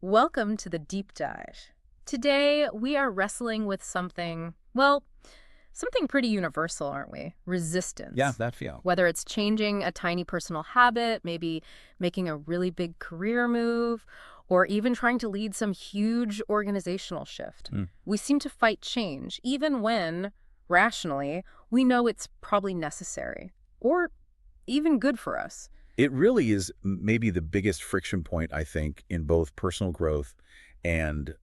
Welcome to the deep dive. Today, we are wrestling with something pretty universal, aren't we? Yeah, Resistance. that feel. Whether it's changing a tiny personal habit, maybe making a really big career move, or even trying to lead some huge organizational shift. Mm. We seem to fight change, even when, rationally, we know it's probably necessary or even good for us. It really is maybe the biggest friction point, I think, in both personal growth and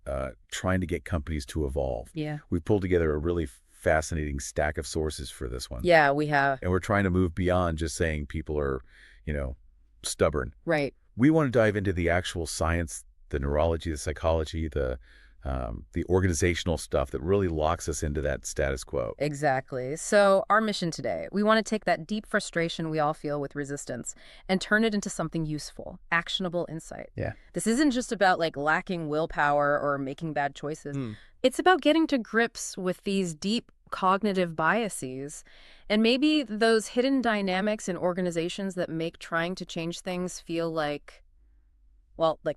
trying to get companies to evolve. Yeah. We've pulled together a really fascinating stack of sources for this one. Yeah, we have. And we're trying to move beyond just saying people are, you know, stubborn. Right. We want to dive into the actual science, the neurology, the psychology, the organizational stuff that really locks us into that status quo. Exactly. So our mission today, we want to take that deep frustration we all feel with resistance and turn it into something useful, actionable insight. Yeah. This isn't just about lacking willpower or making bad choices. Mm. It's about getting to grips with these deep cognitive biases and maybe those hidden dynamics in organizations that make trying to change things feel like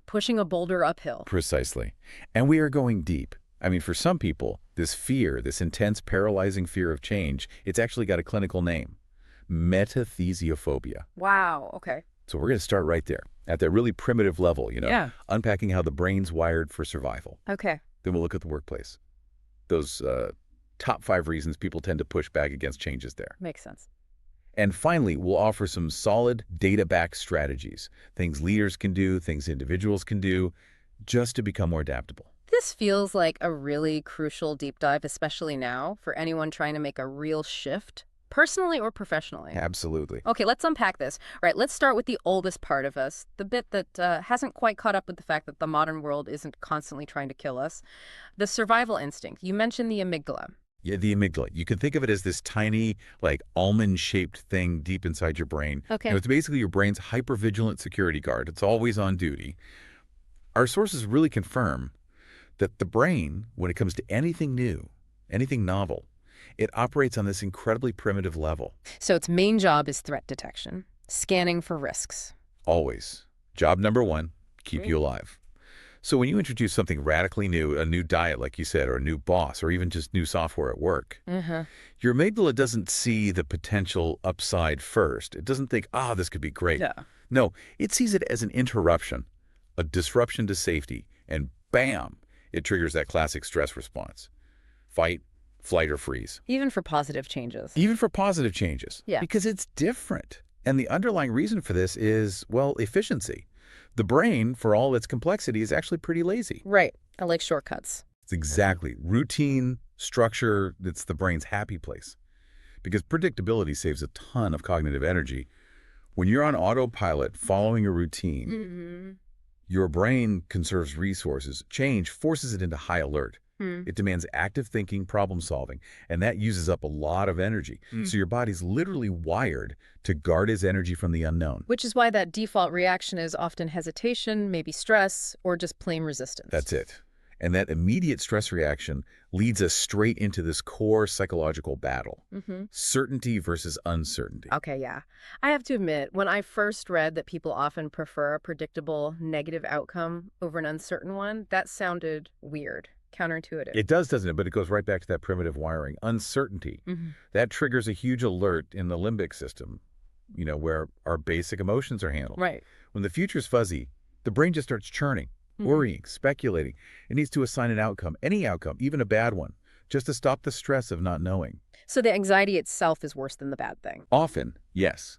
pushing a boulder uphill. Precisely. And we are going deep. I mean, for some people, this fear, this intense, paralyzing fear of change, it's actually got a clinical name: metathesiophobia. Wow. Okay. So we're going to start right there, at that really primitive level, Yeah. unpacking how the brain's wired for survival. Okay. Then we'll look at the workplace. Those top 5 reasons people tend to push back against changes there. Makes sense. And finally, we'll offer some solid data-backed strategies, things leaders can do, things individuals can do, just to become more adaptable. This feels like a really crucial deep dive, especially now, for anyone trying to make a real shift, personally or professionally. Absolutely. Okay, let's unpack this. All right, let's start with the oldest part of us, the bit that hasn't quite caught up with the fact that the modern world isn't constantly trying to kill us. The survival instinct. You mentioned the amygdala. Yeah, the amygdala. You can think of it as this tiny, almond-shaped thing deep inside your brain. Okay. It's basically your brain's hypervigilant security guard. It's always on duty. Our sources really confirm that the brain, when it comes to anything new, anything novel, it operates on this incredibly primitive level. So its main job is threat detection, scanning for risks. Always. Job number 1, keep Great. you alive. So when you introduce something radically new, a new diet, like you said, or a new boss, or even just new software at work, your amygdala doesn't see the potential upside first. It doesn't think, this could be great. Yeah. No, it sees it as an interruption, a disruption to safety, and bam, it triggers that classic stress response. Fight, flight, or freeze. Even for positive changes. Even for positive changes. Yeah. Because it's different. And the underlying reason for this is, efficiency. The brain, for all its complexity, is actually pretty lazy. Right. I like shortcuts. It's exactly. Routine, structure, it's the brain's happy place. Because predictability saves a ton of cognitive energy. When you're on autopilot following a routine, your brain conserves resources. Change forces it into high alert. It demands active thinking, problem solving, and that uses up a lot of energy. So your body's literally wired to guard its energy from the unknown. Which is why that default reaction is often hesitation, maybe stress, or just plain resistance. That's it. And that immediate stress reaction leads us straight into this core psychological battle. Certainty versus uncertainty. Okay, yeah. I have to admit, when I first read that people often prefer a predictable negative outcome over an uncertain one, that sounded weird. Counterintuitive. It does, doesn't it? But it goes right back to that primitive wiring. Uncertainty. That triggers a huge alert in the limbic system, where our basic emotions are handled. Right. When the future's fuzzy, the brain just starts churning, worrying, speculating. It needs to assign an outcome, any outcome, even a bad one, just to stop the stress of not knowing. So the anxiety itself is worse than the bad thing. Often, yes.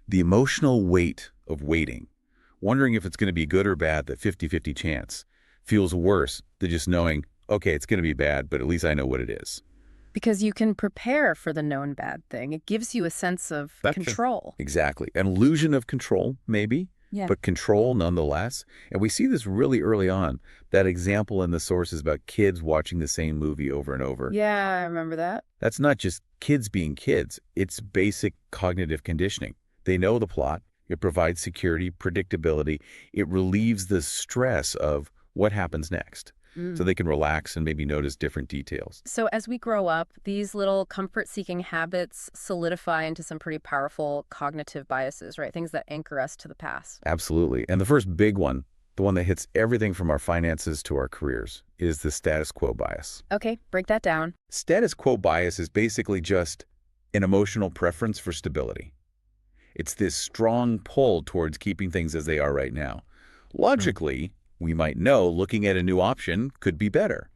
The emotional weight of waiting, wondering if it's going to be good or bad, the 50-50 chance, feels worse than just knowing, okay, it's going to be bad, but at least I know what it is. Because you can prepare for the known bad thing. It gives you a sense of control. Exactly. An illusion of control, maybe, but control nonetheless. And we see this really early on. That example in the sources about kids watching the same movie over and over. Yeah, I remember that. That's not just kids being kids. It's basic cognitive conditioning. They know the plot. It provides security, predictability. It relieves the stress of what happens next. So they can relax and maybe notice different details. So as we grow up, these little comfort-seeking habits solidify into some pretty powerful cognitive biases, right? Things that anchor us to the past. Absolutely. And the first big one the one that hits everything from our finances to our careers, is the status quo bias. Okay, break that down. Status quo bias is basically just an emotional preference for stability. It's this strong pull towards keeping things as they are right now. Logically, we might know looking at a new option could be better.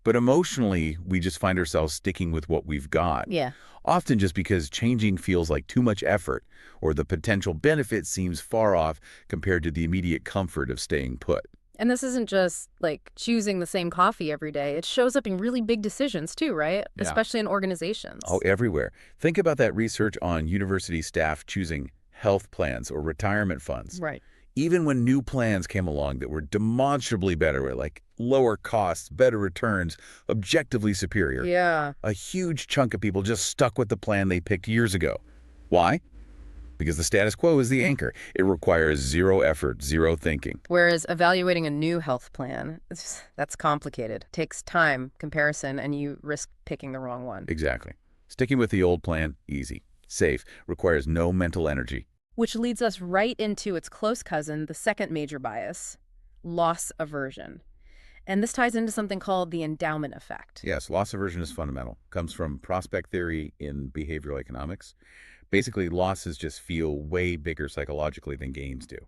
But emotionally, we just find ourselves sticking with what we've got. Yeah. Often just because changing feels like too much effort, or the potential benefit seems far off compared to the immediate comfort of staying put. And this isn't just like choosing the same coffee every day. It shows up in really big decisions too, right? Yeah. Especially in organizations. Oh, everywhere. Think about that research on university staff choosing health plans or retirement funds. Right. Even when new plans came along that were demonstrably better, like lower costs, better returns, objectively superior, Yeah. a huge chunk of people just stuck with the plan they picked years ago. Why? Because the status quo is the anchor. It requires zero effort, zero thinking. Whereas evaluating a new health plan, that's complicated. Takes time, comparison, and you risk picking the wrong one. Exactly. Sticking with the old plan, easy. Safe, requires no mental energy. Which leads us right into its close cousin, the second major bias, loss aversion. And this ties into something called the endowment effect. Yes, loss aversion is fundamental. Comes from prospect theory in behavioral economics. Basically, losses just feel way bigger psychologically than gains do.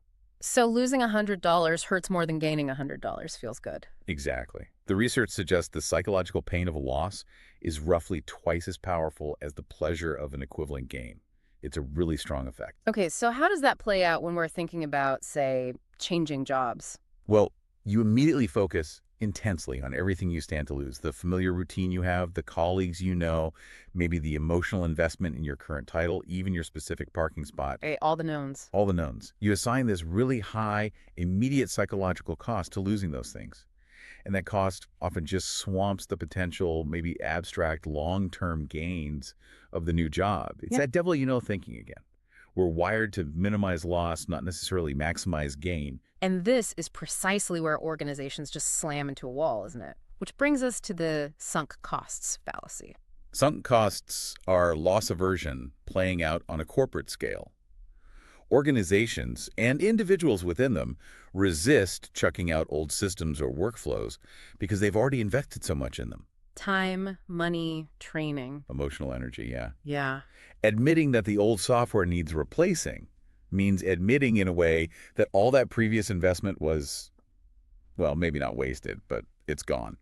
So losing $100 hurts more than gaining $100 feels good. Exactly. The research suggests the psychological pain of a loss is roughly twice as powerful as the pleasure of an equivalent gain. It's a really strong effect. Okay, so how does that play out when we're thinking about, say, changing jobs? Well, you immediately focus intensely on everything you stand to lose. The familiar routine you have, the colleagues you know, maybe the emotional investment in your current title, even your specific parking spot. Okay, all the knowns. All the knowns. You assign this really high, immediate psychological cost to losing those things. And that cost often just swamps the potential, maybe abstract, long-term gains of the new job. It's that devil you know thinking again. We're wired to minimize loss, not necessarily maximize gain. And this is precisely where organizations just slam into a wall, isn't it? Which brings us to the sunk costs fallacy. Sunk costs are loss aversion playing out on a corporate scale. Organizations and individuals within them resist chucking out old systems or workflows because they've already invested so much in them. Time, money, training. Emotional energy, yeah. Yeah. Admitting that the old software needs replacing means admitting in a way that all that previous investment was, well, maybe not wasted, but it's gone.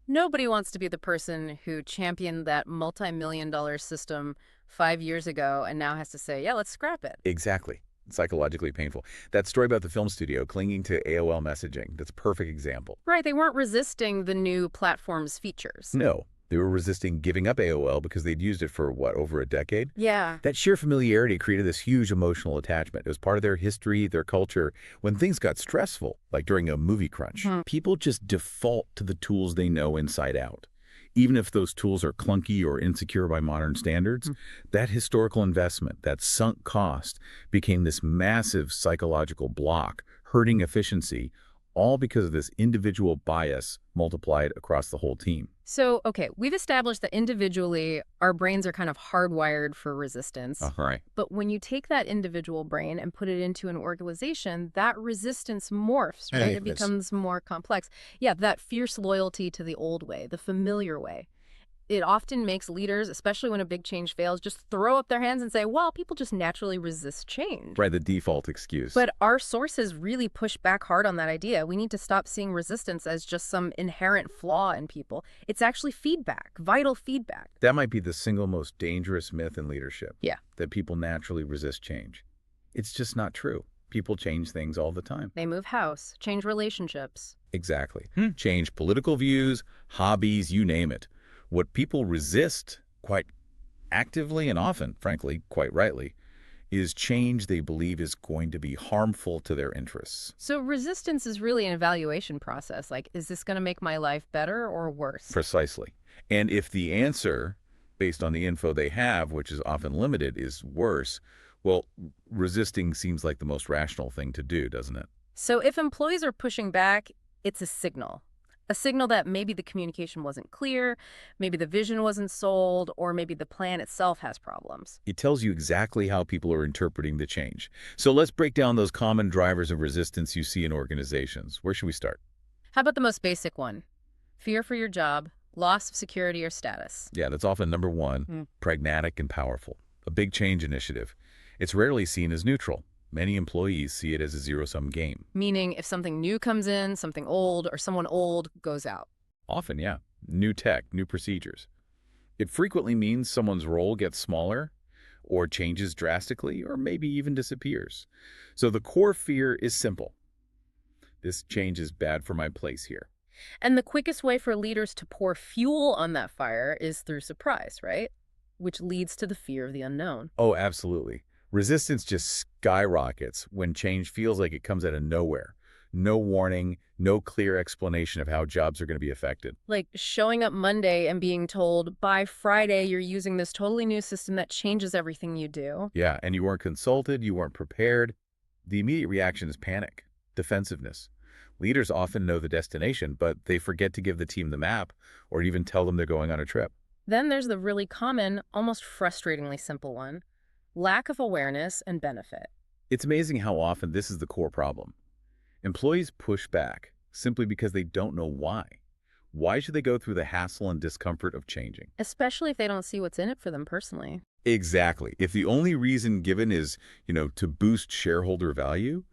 Nobody wants to be the person who championed that multi-million-dollar system 5 years ago and now has to say, yeah, let's scrap it. Exactly. Psychologically painful. That story about the film studio clinging to AOL messaging, that's a perfect example. Right, they weren't resisting the new platform's features. No, they were resisting giving up AOL because they'd used it for, what, over a decade? Yeah. That sheer familiarity created this huge emotional attachment. It was part of their history, their culture. When things got stressful, like during a movie crunch, people just default to the tools they know inside out. Even if those tools are clunky or insecure by modern standards, that historical investment, that sunk cost, became this massive psychological block, hurting efficiency, all because of this individual bias multiplied across the whole team. So, okay, we've established that individually, our brains are kind of hardwired for resistance. Right. But when you take that individual brain and put it into an organization, that resistance morphs, right? It becomes more complex. Yeah, that fierce loyalty to the old way, the familiar way. It often makes leaders, especially when a big change fails, just throw up their hands and say, well, people just naturally resist change. Right, the default excuse. But our sources really push back hard on that idea. We need to stop seeing resistance as just some inherent flaw in people. It's actually feedback, vital feedback. That might be the single most dangerous myth in leadership. Yeah. That people naturally resist change. It's just not true. People change things all the time. They move house, change relationships. Exactly. Change political views, hobbies, you name it. What people resist quite actively and often, frankly, quite rightly, is change they believe is going to be harmful to their interests. So resistance is really an evaluation process. Like, is this going to make my life better or worse? Precisely. And if the answer, based on the info they have, which is often limited, is worse, well, resisting seems like the most rational thing to do, doesn't it? So if employees are pushing back, it's a signal. A signal that maybe the communication wasn't clear, maybe the vision wasn't sold, or maybe the plan itself has problems. It tells you exactly how people are interpreting the change. So let's break down those common drivers of resistance you see in organizations. Where should we start? How about the most basic one? Fear for your job, loss of security or status. Yeah, that's often number one, pragmatic and powerful. A big change initiative. It's rarely seen as neutral. Many employees see it as a zero-sum game. Meaning if something new comes in, something old, or someone old goes out. Often, yeah. New tech, new procedures. It frequently means someone's role gets smaller or changes drastically or maybe even disappears. So the core fear is simple. This change is bad for my place here. And the quickest way for leaders to pour fuel on that fire is through surprise, right? Which leads to the fear of the unknown. Oh, absolutely. Resistance just skyrockets when change feels like it comes out of nowhere. No warning, no clear explanation of how jobs are going to be affected. Like showing up Monday and being told, by Friday, you're using this totally new system that changes everything you do. Yeah, and you weren't consulted, you weren't prepared. The immediate reaction is panic, defensiveness. Leaders often know the destination, but they forget to give the team the map or even tell them they're going on a trip. Then there's the really common, almost frustratingly simple one: lack of awareness and benefit. It's amazing how often this is the core problem. Employees push back simply because they don't know why. Why should they go through the hassle and discomfort of changing? Especially if they don't see what's in it for them personally. Exactly. If the only reason given is, to boost shareholder value,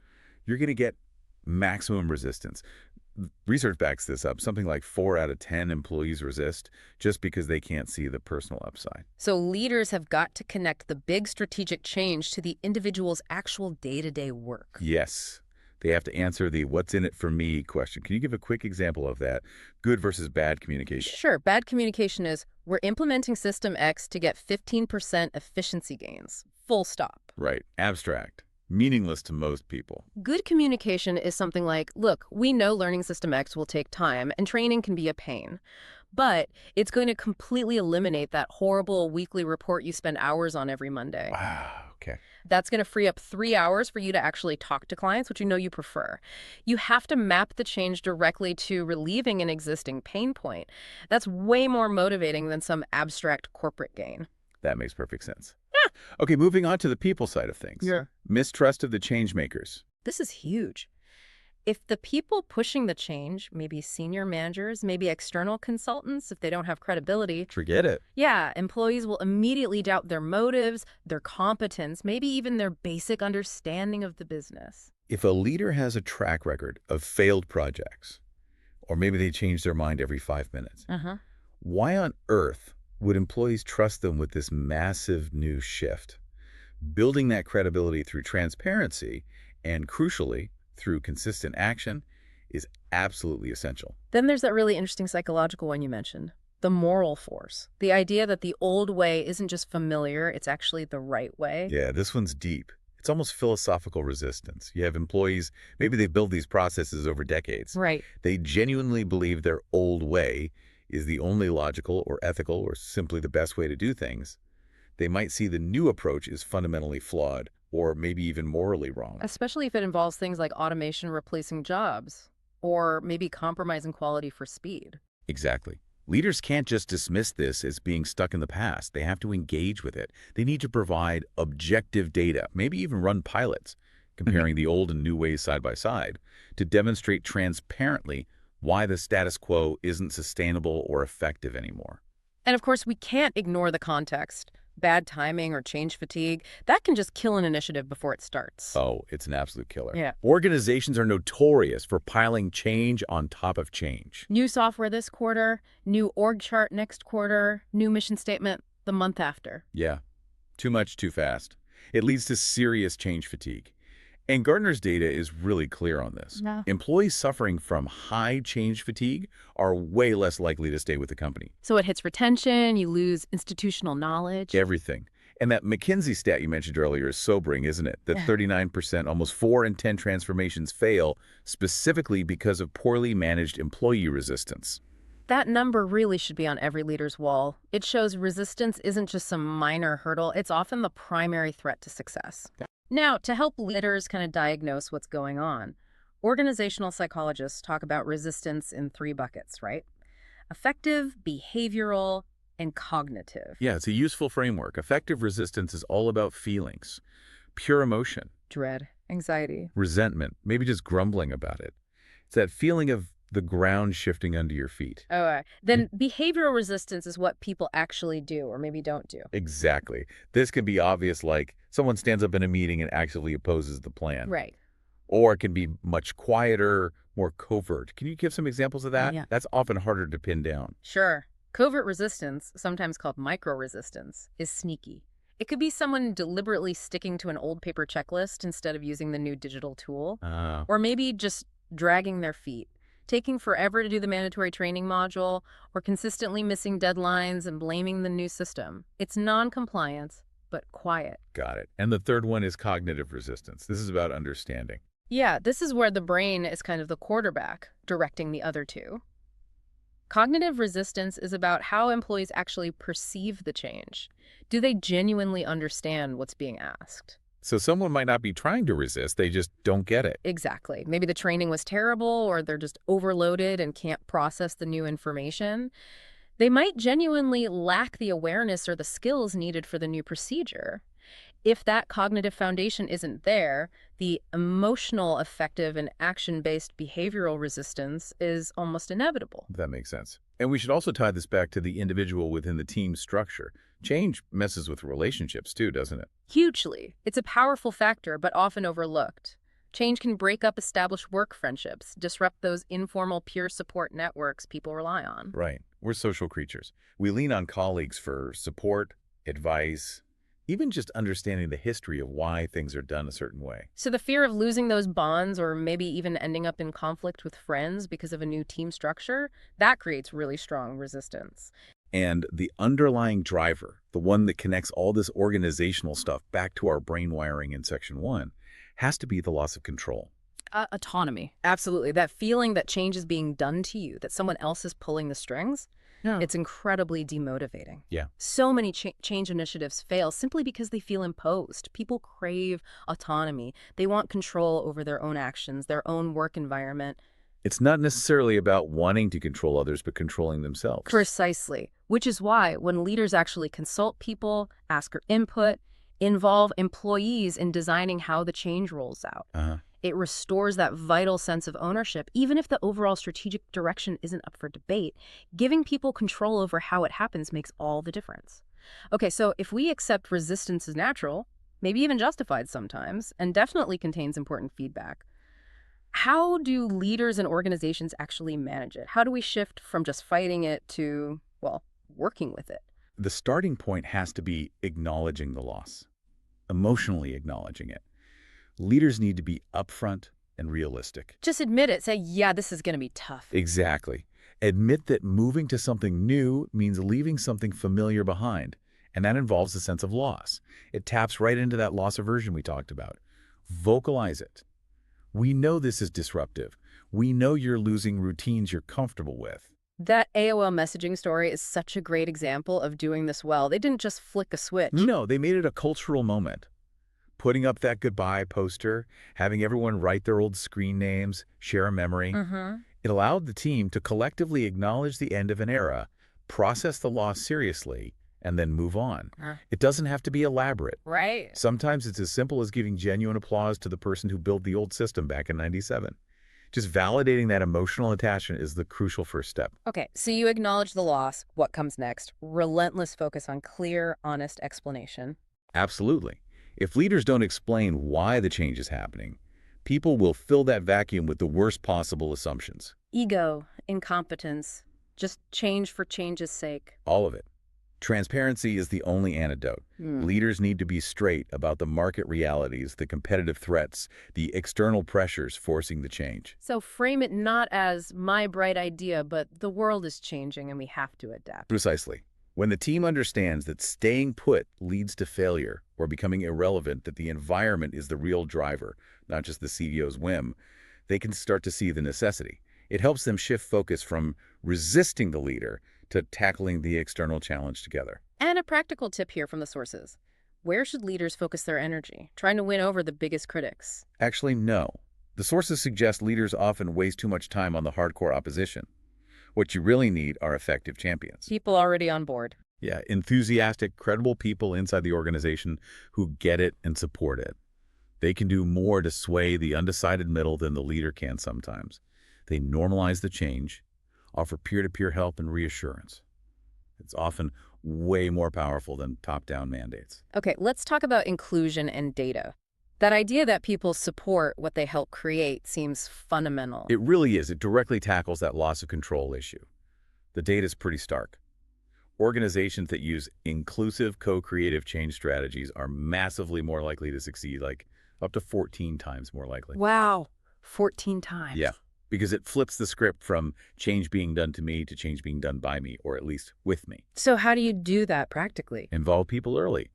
you're going to get maximum resistance. Research backs this up. Something like 4 out of 10 employees resist just because they can't see the personal upside. So leaders have got to connect the big strategic change to the individual's actual day-to-day work. Yes. They have to answer the what's in it for me question. Can you give a quick example of that? Good versus bad communication. Sure. Bad communication is, we're implementing System X to get 15% efficiency gains. Full stop. Right. Abstract. Meaningless to most people. Good communication is something like, look, we know learning System X will take time and training can be a pain, but it's going to completely eliminate that horrible weekly report you spend hours on every Monday. Wow. Okay. That's going to free up 3 hours for you to actually talk to clients, which you know you prefer. You have to map the change directly to relieving an existing pain point. That's way more motivating than some abstract corporate gain. That makes perfect sense. Okay, moving on to the people side of things. Yeah. Mistrust of the change makers. This is huge. If the people pushing the change, maybe senior managers, maybe external consultants, if they don't have credibility, Forget it. yeah, employees will immediately doubt their motives, their competence, maybe even their basic understanding of the business. If a leader has a track record of failed projects, or maybe they change their mind every 5 minutes, why on earth would employees trust them with this massive new shift? Building that credibility through transparency and, crucially, through consistent action is absolutely essential. Then there's that really interesting psychological one you mentioned, the moral force. The idea that the old way isn't just familiar, it's actually the right way. Yeah, this one's deep. It's almost philosophical resistance. You have employees, maybe they've built these processes over decades. Right. They genuinely believe their old way is the only logical or ethical or simply the best way to do things. They might see the new approach is fundamentally flawed or maybe even morally wrong. Especially if it involves things like automation replacing jobs, or maybe compromising quality for speed. Exactly. Leaders can't just dismiss this as being stuck in the past. They have to engage with it. They need to provide objective data, maybe even run pilots, comparing the old and new ways side by side, to demonstrate transparently why the status quo isn't sustainable or effective anymore. And of course, we can't ignore the context. Bad timing or change fatigue, that can just kill an initiative before it starts. Oh, it's an absolute killer. Yeah. Organizations are notorious for piling change on top of change. New software this quarter, new org chart next quarter, new mission statement the month after. Yeah. Too much, too fast. It leads to serious change fatigue. And Gartner's data is really clear on this. Yeah. Employees suffering from high change fatigue are way less likely to stay with the company. So it hits retention, you lose institutional knowledge. Everything. And that McKinsey stat you mentioned earlier is sobering, isn't it? That 39%, almost 4 in 10 transformations fail specifically because of poorly managed employee resistance. That number really should be on every leader's wall. It shows resistance isn't just some minor hurdle, it's often the primary threat to success. Now, to help leaders kind of diagnose what's going on, Organizational psychologists talk about resistance in three buckets, right? Affective, behavioral, and cognitive. Yeah, it's a useful framework. Effective resistance is all about feelings, pure emotion, Dread, anxiety. resentment, maybe just grumbling about it. It's that feeling of the ground shifting under your feet. All right. Then behavioral resistance is what people actually do or maybe don't do. Exactly. This can be obvious, like someone stands up in a meeting and actively opposes the plan. Right. Or it can be much quieter, more covert. Can you give some examples of that? Yeah. That's often harder to pin down. Sure. Covert resistance, sometimes called micro-resistance, is sneaky. It could be someone deliberately sticking to an old paper checklist instead of using the new digital tool. Uh, Or maybe just dragging their feet, taking forever to do the mandatory training module, or consistently missing deadlines and blaming the new system. It's non-compliance, but quiet. got it. And the third one is cognitive resistance. This is about understanding. Yeah, this is where the brain is kind of the quarterback, directing the other two. Cognitive resistance is about how employees actually perceive the change. Do they genuinely understand what's being asked? So someone might not be trying to resist, they just don't get it. Exactly. Maybe the training was terrible, or they're just overloaded and can't process the new information. They might genuinely lack the awareness or the skills needed for the new procedure. If that cognitive foundation isn't there, the emotional, affective, and action-based behavioral resistance is almost inevitable. If that makes sense. And we should also tie this back to the individual within the team structure. Change messes with relationships too, doesn't it? Hugely. It's a powerful factor, but often overlooked. Change can break up established work friendships, disrupt those informal peer support networks people rely on. Right. We're social creatures. We lean on colleagues for support, advice, even just understanding the history of why things are done a certain way. So the fear of losing those bonds or maybe even ending up in conflict with friends because of a new team structure, that creates really strong resistance. And the underlying driver, the one that connects all this organizational stuff back to our brain wiring in Section 1, has to be the loss of control. Autonomy. Absolutely. That feeling that change is being done to you, that someone else is pulling the strings. Yeah. It's incredibly demotivating. Yeah. So many change initiatives fail simply because they feel imposed. People crave autonomy. They want control over their own actions, their own work environment. It's not necessarily about wanting to control others, but controlling themselves. Precisely. Which is why when leaders actually consult people, ask for input, involve employees in designing how the change rolls out, it restores that vital sense of ownership, even if the overall strategic direction isn't up for debate. Giving people control over how it happens makes all the difference. Okay, so if we accept resistance is natural, maybe even justified sometimes, and definitely contains important feedback, how do leaders and organizations actually manage it? How do we shift from just fighting it to, well, working with it? The starting point has to be acknowledging the loss, emotionally acknowledging it. Leaders need to be upfront and realistic. Just admit it. Say, yeah, this is going to be tough. Exactly. Admit that moving to something new means leaving something familiar behind, and that involves a sense of loss. It taps right into that loss aversion we talked about. Vocalize it. We know this is disruptive. We know you're losing routines you're comfortable with. That AOL messaging story is such a great example of doing this well. They didn't just flick a switch. No, they made it a cultural moment. Putting up that goodbye poster, having everyone write their old screen names, share a memory. It allowed the team to collectively acknowledge the end of an era, process the loss seriously, and then move on. It doesn't have to be elaborate. Right. Sometimes it's as simple as giving genuine applause to the person who built the old system back in '97. Just validating that emotional attachment is the crucial first step. Okay, so you acknowledge the loss. What comes next? Relentless focus on clear, honest explanation. Absolutely. If leaders don't explain why the change is happening, people will fill that vacuum with the worst possible assumptions. Ego, incompetence, just change for change's sake. All of it. Transparency is the only antidote. Leaders need to be straight about the market realities, the competitive threats, the external pressures forcing the change. So frame it not as my bright idea, but the world is changing and we have to adapt. Precisely. When the team understands that staying put leads to failure or becoming irrelevant, that the environment is the real driver, not just the CEO's whim, they can start to see the necessity. It helps them shift focus from resisting the leader to tackling the external challenge together. And a practical tip here from the sources. Where should leaders focus their energy? Trying to win over the biggest critics? Actually, no. The sources suggest leaders often waste too much time on the hardcore opposition. What you really need are effective champions. People already on board. Yeah, enthusiastic, credible people inside the organization who get it and support it. They can do more to sway the undecided middle than the leader can sometimes. They normalize the change, offer peer-to-peer help and reassurance. It's often way more powerful than top-down mandates. Okay, let's talk about inclusion and data. That idea that people support what they help create seems fundamental. It really is. It directly tackles that loss of control issue. The data is pretty stark. Organizations that use inclusive co-creative change strategies are massively more likely to succeed, like up to 14 times more likely. Wow, 14 times. Yeah, because it flips the script from change being done to me to change being done by me, or at least with me. So how do you do that practically? Involve people early.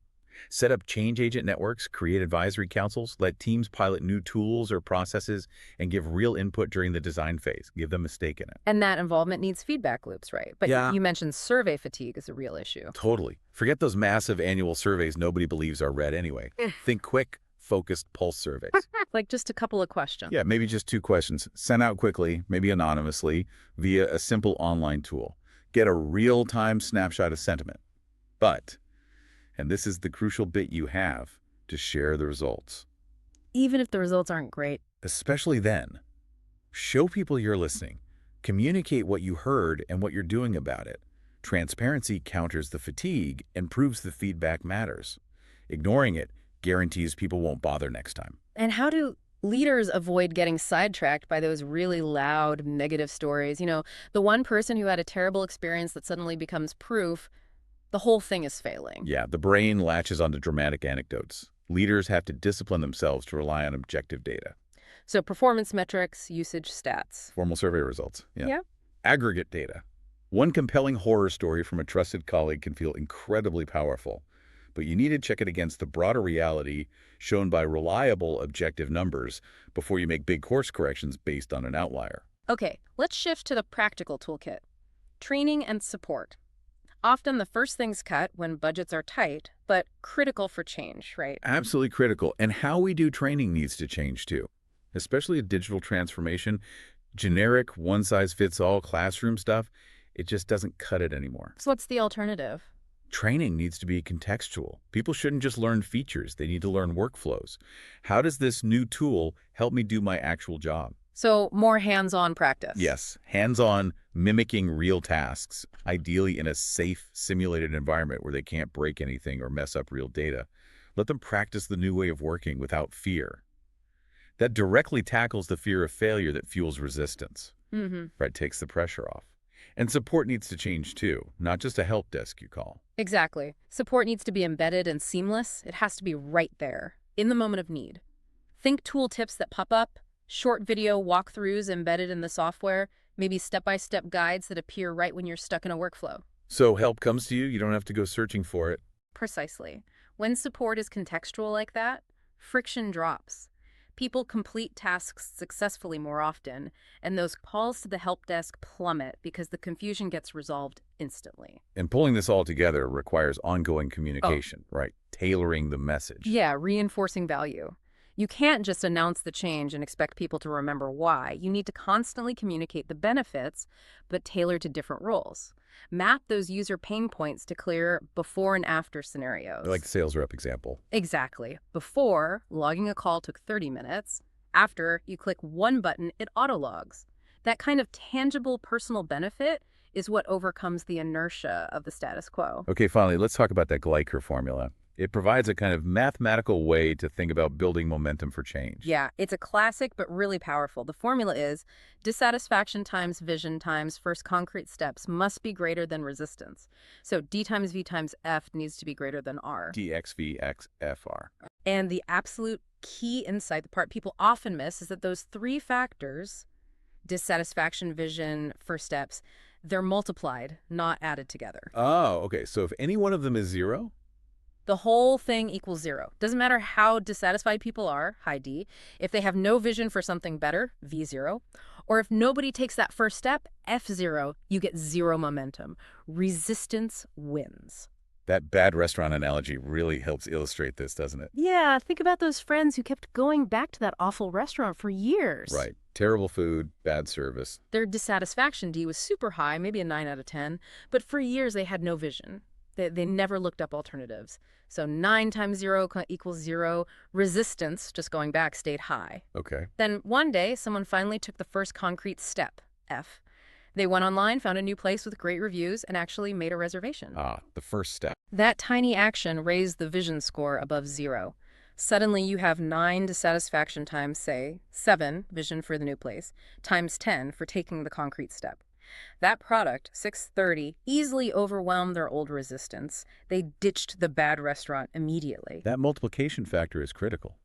Set up change agent networks, create advisory councils, let teams pilot new tools or processes, and give real input during the design phase. Give them a stake in it. And that involvement needs feedback loops, right? But Yeah. you mentioned survey fatigue is a real issue. Totally. Forget those massive annual surveys nobody believes are read anyway. Think quick, focused pulse surveys. Like just a couple of questions. Yeah, maybe just 2 questions. Sent out quickly, maybe anonymously, via a simple online tool. Get a real-time snapshot of sentiment. But, and this is the crucial bit you have, to share the results. Even if the results aren't great. Especially then. Show people you're listening. Communicate what you heard and what you're doing about it. Transparency counters the fatigue and proves the feedback matters. Ignoring it guarantees people won't bother next time. And how do leaders avoid getting sidetracked by those really loud negative stories? You know, the one person who had a terrible experience that suddenly becomes proof the whole thing is failing. Yeah, the brain latches onto dramatic anecdotes. Leaders have to discipline themselves to rely on objective data. So performance metrics, usage stats. Formal survey results. Yeah. Aggregate data. One compelling horror story from a trusted colleague can feel incredibly powerful, but you need to check it against the broader reality shown by reliable objective numbers before you make big course corrections based on an outlier. Okay, let's shift to the practical toolkit. Training and support. Often the first things cut when budgets are tight, but critical for change, right? Absolutely critical. And how we do training needs to change too, especially a digital transformation. Generic one-size-fits-all classroom stuff, it just doesn't cut it anymore. So what's the alternative? Training needs to be contextual. People shouldn't just learn features. They need to learn workflows. How does this new tool help me do my actual job? So more hands-on practice. Yes, hands-on, mimicking real tasks, ideally in a safe, simulated environment where they can't break anything or mess up real data. Let them practice the new way of working without fear. That directly tackles the fear of failure that fuels resistance. Right, takes the pressure off. And support needs to change too, not just a help desk you call. Exactly. Support needs to be embedded and seamless. It has to be right there, in the moment of need. Think tool tips that pop up, short video walkthroughs embedded in the software, maybe step-by-step guides that appear right when you're stuck in a workflow. So help comes to you, you don't have to go searching for it. Precisely. When support is contextual like that, friction drops. People complete tasks successfully more often, and those calls to the help desk plummet because the confusion gets resolved instantly. And pulling this all together requires ongoing communication, right? Tailoring the message. Yeah, reinforcing value. You can't just announce the change and expect people to remember why. You need to constantly communicate the benefits, but tailor to different roles. Map those user pain points to clear before and after scenarios. Like the sales rep example. Exactly. Before, logging a call took 30 minutes. After, you click one button, it auto-logs. That kind of tangible personal benefit is what overcomes the inertia of the status quo. Okay, finally, let's talk about that Gleicher formula. It provides a kind of mathematical way to think about building momentum for change. Yeah, it's a classic but really powerful. The formula is dissatisfaction times vision times first concrete steps must be greater than resistance. So D times V times F needs to be greater than R. DXVXFR. And the absolute key insight, the part people often miss, is that those three factors, dissatisfaction, vision, first steps, they're multiplied, not added together. Oh, okay. So if any one of them is 0? The whole thing equals 0. Doesn't matter how dissatisfied people are, high D, if they have no vision for something better, V0, or if nobody takes that first step, F0, you get 0 momentum. Resistance wins. That bad restaurant analogy really helps illustrate this, doesn't it? Yeah, think about those friends who kept going back to that awful restaurant for years. Right. Terrible food, bad service. Their dissatisfaction D was super high, maybe a 9 out of 10, but for years they had no vision. They never looked up alternatives. So 9 times 0 equals 0. Resistance, just going back, stayed high. Okay. Then one day, someone finally took the first concrete step, F. They went online, found a new place with great reviews, and actually made a reservation. Ah, the first step. That tiny action raised the vision score above 0. Suddenly, you have 9 dissatisfaction times, say, 7, vision for the new place, times 10 for taking the concrete step. That product, 630, easily overwhelmed their old resistance. They ditched the bad restaurant immediately. That multiplication factor is critical.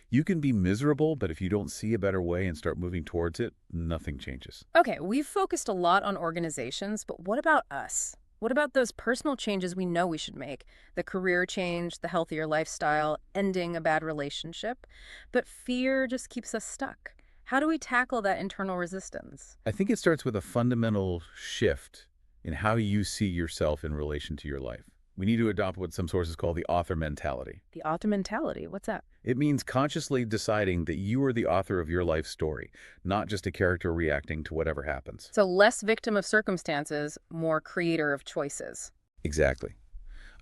You can be miserable, but if you don't see a better way and start moving towards it, nothing changes. Okay, we've focused a lot on organizations, but what about us? What about those personal changes we know we should make? The career change, the healthier lifestyle, ending a bad relationship? But fear just keeps us stuck. How do we tackle that internal resistance? I think it starts with a fundamental shift in how you see yourself in relation to your life. We need to adopt what some sources call the author mentality. The author mentality, what's that? It means consciously deciding that you are the author of your life story, not just a character reacting to whatever happens. So less victim of circumstances, more creator of choices. Exactly.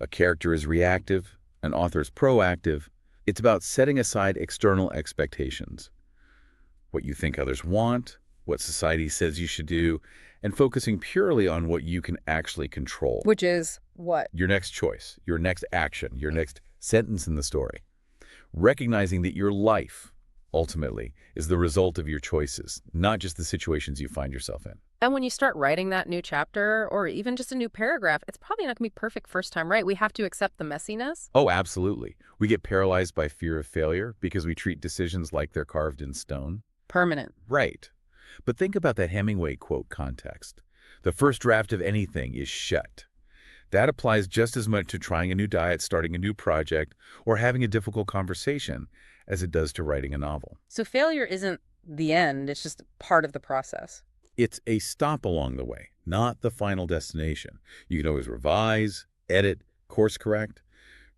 A character is reactive, an author is proactive. It's about setting aside external expectations, what you think others want, what society says you should do, and focusing purely on what you can actually control. Which is what? Your next choice, your next action, your next sentence in the story. Recognizing that your life, ultimately, is the result of your choices, not just the situations you find yourself in. And when you start writing that new chapter, or even just a new paragraph, it's probably not going to be perfect first time, right? We have to accept the messiness. Oh, absolutely. We get paralyzed by fear of failure because we treat decisions like they're carved in stone. Permanent. Right. But think about that Hemingway quote context. The first draft of anything is shut. That applies just as much to trying a new diet, starting a new project, or having a difficult conversation as it does to writing a novel. So failure isn't the end, it's just part of the process. It's a stop along the way, not the final destination. You can always revise, edit, course correct.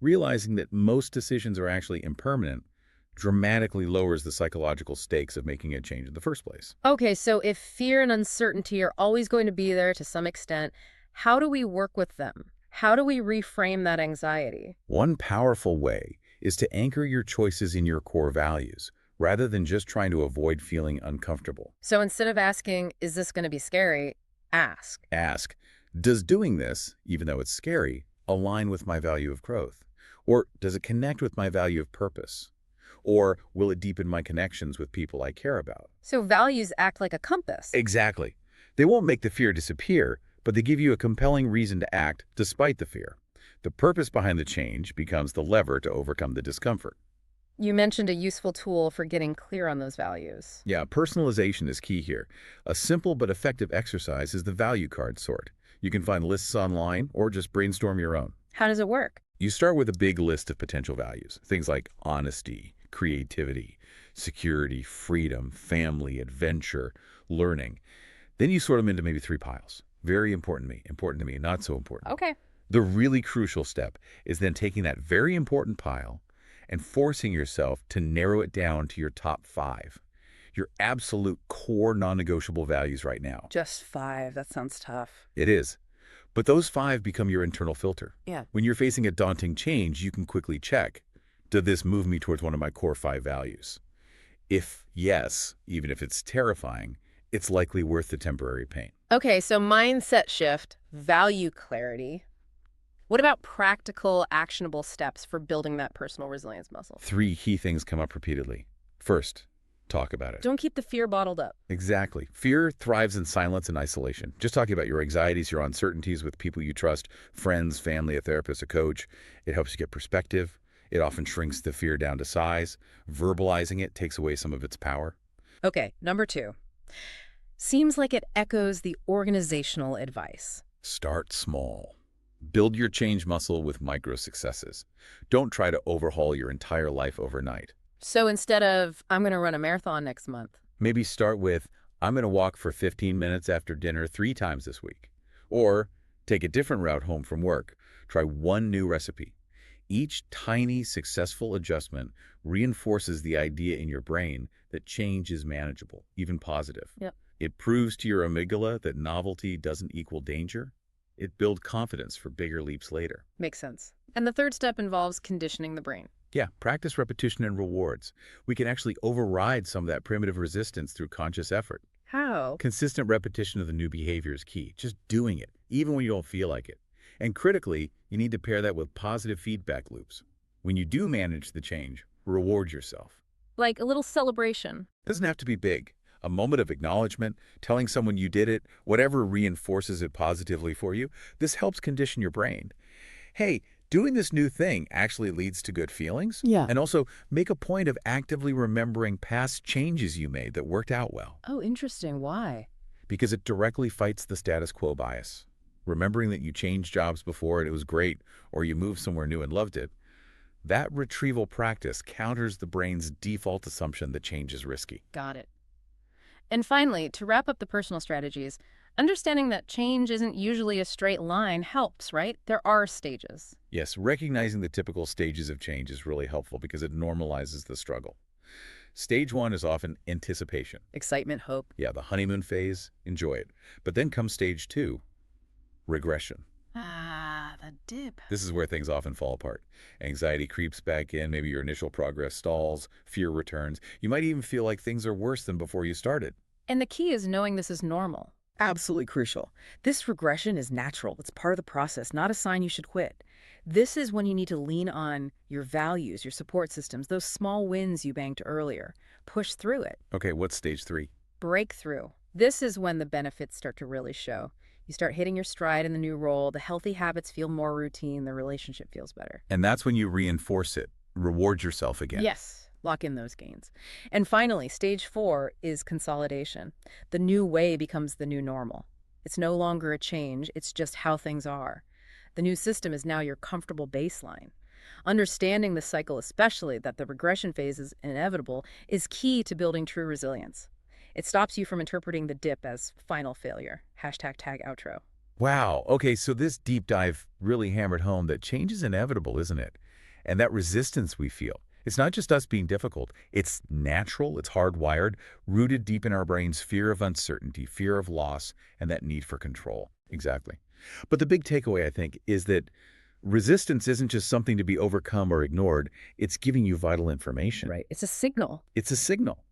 Realizing that most decisions are actually impermanent dramatically lowers the psychological stakes of making a change in the first place. Okay, so if fear and uncertainty are always going to be there to some extent, how do we work with them? How do we reframe that anxiety? One powerful way is to anchor your choices in your core values, rather than just trying to avoid feeling uncomfortable. So instead of asking, is this going to be scary, ask. Ask, does doing this, even though it's scary, align with my value of growth? Or does it connect with my value of purpose? Or will it deepen my connections with people I care about? So values act like a compass. Exactly. They won't make the fear disappear, but they give you a compelling reason to act despite the fear. The purpose behind the change becomes the lever to overcome the discomfort. You mentioned a useful tool for getting clear on those values. Yeah, personalization is key here. A simple but effective exercise is the value card sort. You can find lists online or just brainstorm your own. How does it work? You start with a big list of potential values, things like honesty, creativity, security, freedom, family, adventure, learning. Then you sort them into maybe 3 piles. Very important to me, not so important. Okay. The really crucial step is then taking that very important pile and forcing yourself to narrow it down to your top 5, your absolute core non-negotiable values right now. Just 5. That sounds tough. It is. But those 5 become your internal filter. Yeah. When you're facing a daunting change, you can quickly check, does this move me towards one of my core 5 values? If yes, even if it's terrifying, it's likely worth the temporary pain. Okay, so mindset shift, value clarity. What about practical, actionable steps for building that personal resilience muscle? 3 key things come up repeatedly. First, talk about it. Don't keep the fear bottled up. Exactly. Fear thrives in silence and isolation. Just talking about your anxieties, your uncertainties with people you trust, friends, family, a therapist, a coach, it helps you get perspective. It often shrinks the fear down to size. Verbalizing it takes away some of its power. Okay, number 2. Seems like it echoes the organizational advice. Start small. Build your change muscle with micro successes. Don't try to overhaul your entire life overnight. So instead of, I'm going to run a marathon next month. Maybe start with, I'm going to walk for 15 minutes after dinner 3 times this week. Or Take a different route home from work. Try one new recipe. Each tiny, successful adjustment reinforces the idea in your brain that change is manageable, even positive. Yep. It proves to your amygdala that novelty doesn't equal danger. It builds confidence for bigger leaps later. Makes sense. And the third step involves conditioning the brain. Yeah, practice repetition and rewards. We can actually override some of that primitive resistance through conscious effort. How? Consistent repetition of the new behavior is key. Just doing it, even when you don't feel like it. And critically, you need to pair that with positive feedback loops. When you do manage the change, reward yourself. Like a little celebration. It doesn't have to be big. A moment of acknowledgement, telling someone you did it, whatever reinforces it positively for you, this helps condition your brain. Hey, doing this new thing actually leads to good feelings. Yeah. And also make a point of actively remembering past changes you made that worked out well. Oh, interesting. Why? Because it directly fights the status quo bias. Remembering that you changed jobs before and it was great, or you moved somewhere new and loved it, that retrieval practice counters the brain's default assumption that change is risky. Got it. And finally, to wrap up the personal strategies, understanding that change isn't usually a straight line helps, right? There are stages. Yes, recognizing the typical stages of change is really helpful because it normalizes the struggle. Stage one is often anticipation. Excitement, hope. Yeah, the honeymoon phase, enjoy it. But then comes stage two, regression. Ah, the dip. This is where things often fall apart. Anxiety creeps back in, maybe your initial progress stalls, fear returns. You might even feel like things are worse than before you started. And the key is knowing this is normal. Absolutely crucial. This regression is natural. It's part of the process, not a sign you should quit. This is when you need to lean on your values, your support systems, those small wins you banked earlier. Push through it. Okay, what's stage three? Breakthrough. This is when the benefits start to really show. You start hitting your stride in the new role, the healthy habits feel more routine, the relationship feels better. And that's when you reinforce it, reward yourself again. Yes, lock in those gains. And finally, stage 4 is consolidation. The new way becomes the new normal. It's no longer a change, it's just how things are. The new system is now your comfortable baseline. Understanding the cycle, especially that the regression phase is inevitable, is key to building true resilience. It stops you from interpreting the dip as final failure. #tag outro. Wow. Okay, so this deep dive really hammered home that change is inevitable, isn't it? And that resistance we feel, it's not just us being difficult. It's natural, it's hardwired, rooted deep in our brains, fear of uncertainty, fear of loss, and that need for control. Exactly. But the big takeaway, I think, is that resistance isn't just something to be overcome or ignored. It's giving you vital information. Right. It's a signal. It's a signal.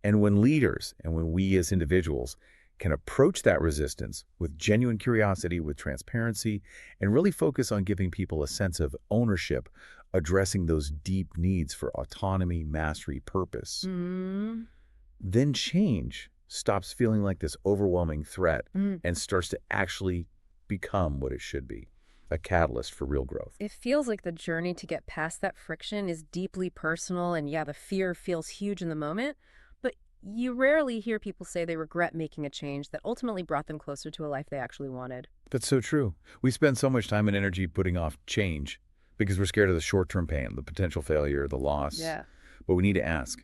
And when leaders and when we as individuals can approach that resistance with genuine curiosity, with transparency, and really focus on giving people a sense of ownership, addressing those deep needs for autonomy, mastery, purpose, then change stops feeling like this overwhelming threat and starts to actually become what it should be, a catalyst for real growth. It feels like the journey to get past that friction is deeply personal, and yeah, the fear feels huge in the moment, but you rarely hear people say they regret making a change that ultimately brought them closer to a life they actually wanted. That's so true. We spend so much time and energy putting off change because we're scared of the short-term pain, the potential failure, the loss. Yeah. But we need to ask,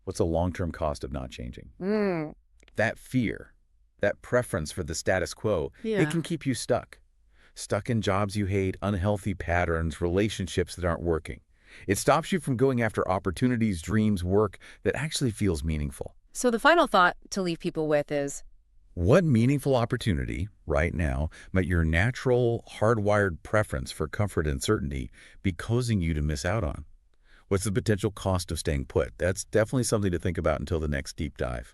what's the long-term cost of not changing? That fear, that preference for the status quo, Yeah. it can keep you stuck. Stuck in jobs you hate, unhealthy patterns, relationships that aren't working. It stops you from going after opportunities, dreams, work that actually feels meaningful. So the final thought to leave people with is, What meaningful opportunity, right now, might your natural, hardwired preference for comfort and certainty be causing you to miss out on? What's the potential cost of staying put? That's definitely something to think about until the next deep dive.